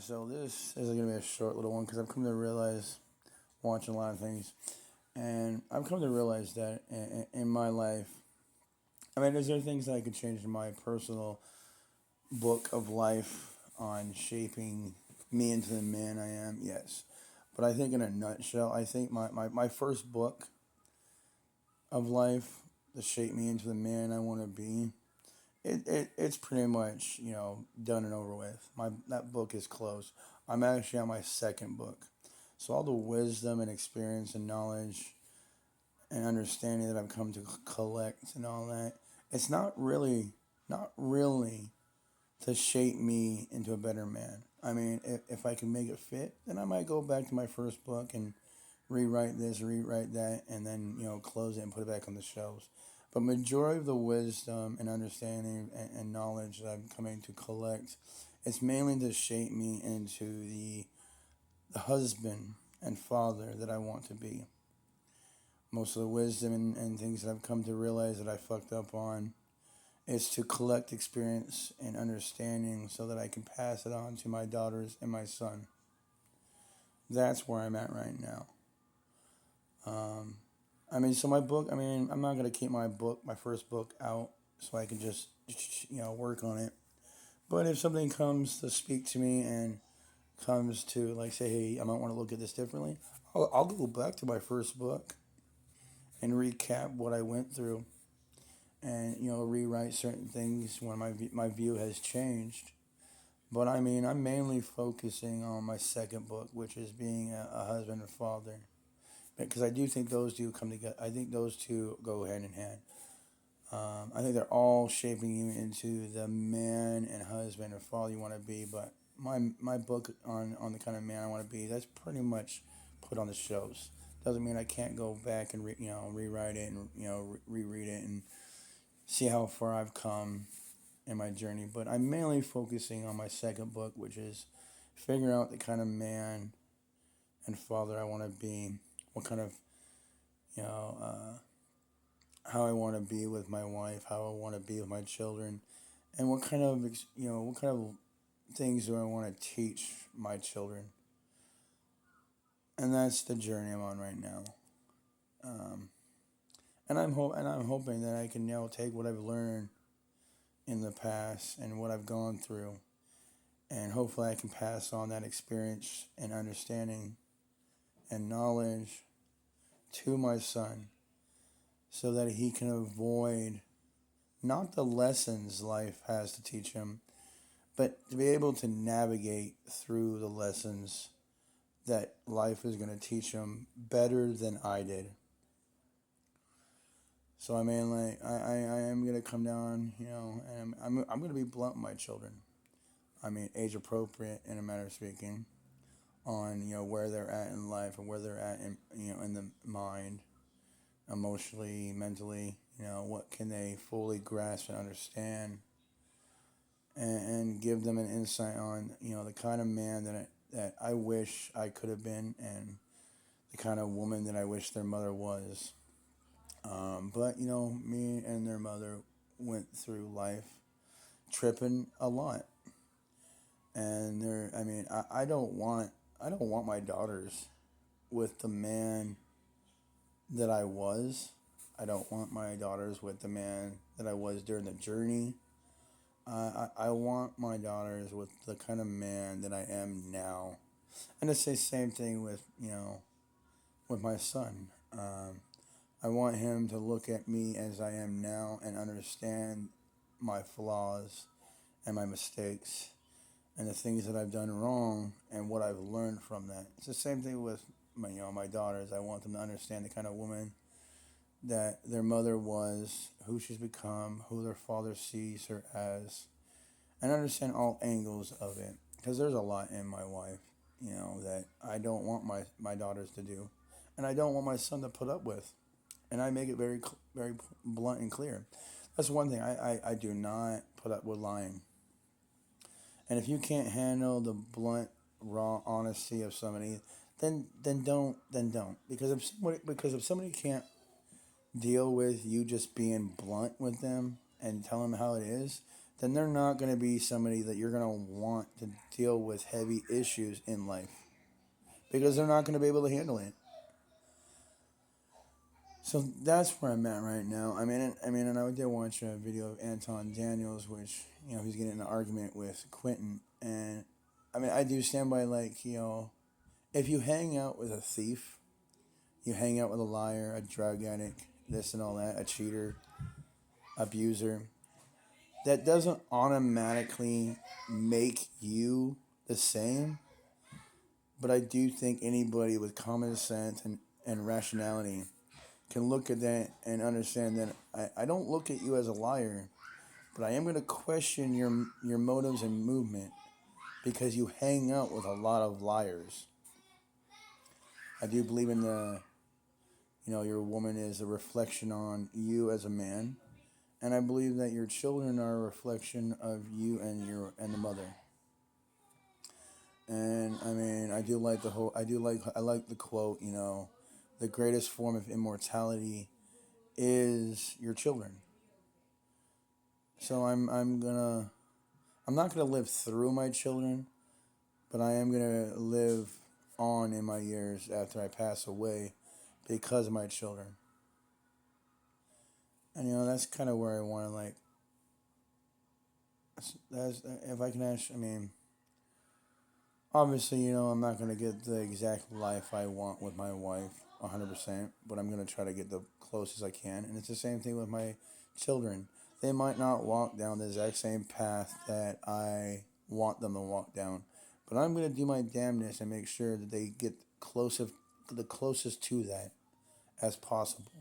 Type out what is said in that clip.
So this is going to be a short little one because I've come to realize, watching a lot of things, and I've come to realize that in my life, I mean, is there things that I could change in my personal book of life on shaping me into the man I am? Yes. But I think in a nutshell, I think my first book of life to shape me into the man I want to be, it's pretty much, done and over with. That book is closed. I'm actually on my second book. So all the wisdom and experience and knowledge and understanding that I've come to collect and all that, it's not really to shape me into a better man. I mean, if I can make it fit, then I might go back to my first book and rewrite this, rewrite that, and then close it and put it back on the shelves. But majority of the wisdom and understanding and knowledge that I'm coming to collect, it's mainly to shape me into the husband and father that I want to be. Most of the wisdom and things that I've come to realize that I fucked up on is to collect experience and understanding so that I can pass it on to my daughters and my son. That's where I'm at right now. Um, I mean, so my book. I mean, I'm not gonna keep my first book out, so I can just work on it. But if something comes to speak to me and comes to like say, hey, I might want to look at this differently, I'll go back to my first book and recap what I went through, and rewrite certain things when my view has changed. But I mean, I'm mainly focusing on my second book, which is being a husband and father, because I do think those two come together. I think those two go hand in hand. I think they're all shaping you into the man and husband or father you want to be. But my book on the kind of man I want to be, that's pretty much put on the shelves. Doesn't mean I can't go back and rewrite it and reread it and see how far I've come in my journey. But I'm mainly focusing on my second book, which is figuring out the kind of man and father I want to be. What kind of you know how I want to be with my wife, how I want to be with my children, and what kind of what kind of things do I want to teach my children. And that's the journey I'm on right now. Um, and I'm hoping that I can take what I've learned in the past and what I've gone through, and hopefully I can pass on that experience and understanding and knowledge to my son so that he can avoid not the lessons life has to teach him, but to be able to navigate through the lessons that life is going to teach him better than I did. So I mean, like I am gonna come down, and I'm gonna be blunt with my children. I mean, age appropriate in a matter of speaking, on where they're at in life and where they're at in in the mind, emotionally, mentally. What can they fully grasp and understand, and give them an insight on the kind of man that I wish I could have been, and the kind of woman that I wish their mother was. But me and their mother went through life tripping a lot, and they're. I mean, I don't want my daughters with the man that I was. I don't want my daughters with the man that I was during the journey. I want my daughters with the kind of man that I am now, and it's the same thing with with my son. I want him to look at me as I am now and understand my flaws and my mistakes and the things that I've done wrong and what I've learned from that. It's the same thing with my daughters. I want them to understand the kind of woman that their mother was, who she's become, who their father sees her as, and understand all angles of it. Because there's a lot in my wife, that I don't want my daughters to do, and I don't want my son to put up with. And I make it very blunt and clear. That's one thing. I do not put up with lying. And if you can't handle the blunt, raw honesty of somebody, then don't. Because if somebody can't deal with you just being blunt with them and telling them how it is, then they're not going to be somebody that you're going to want to deal with heavy issues in life because they're not going to be able to handle it. So that's where I'm at right now. And I did watch a video of Anton Daniels, which he's getting in an argument with Quentin, and I do stand by, like, if you hang out with a thief, you hang out with a liar, a drug addict, this and all that, a cheater, abuser, that doesn't automatically make you the same. But I do think anybody with common sense and rationality can look at that and understand that I don't look at you as a liar, but I am going to question your motives and movement because you hang out with a lot of liars. I do believe in your woman is a reflection on you as a man, and I believe that your children are a reflection of you and the mother. And I do like I like the quote, the greatest form of immortality is your children. So I'm not gonna live through my children, but I am gonna live on in my years after I pass away because of my children. And that's kind of where I want to, like. That's if I can ask. Obviously, I'm not gonna get the exact life I want with my wife, 100%, but I'm gonna try to get the closest I can. And it's the same thing with my children. They might not walk down the exact same path that I want them to walk down, but I'm gonna do my damnness and make sure that they get the closest to that as possible.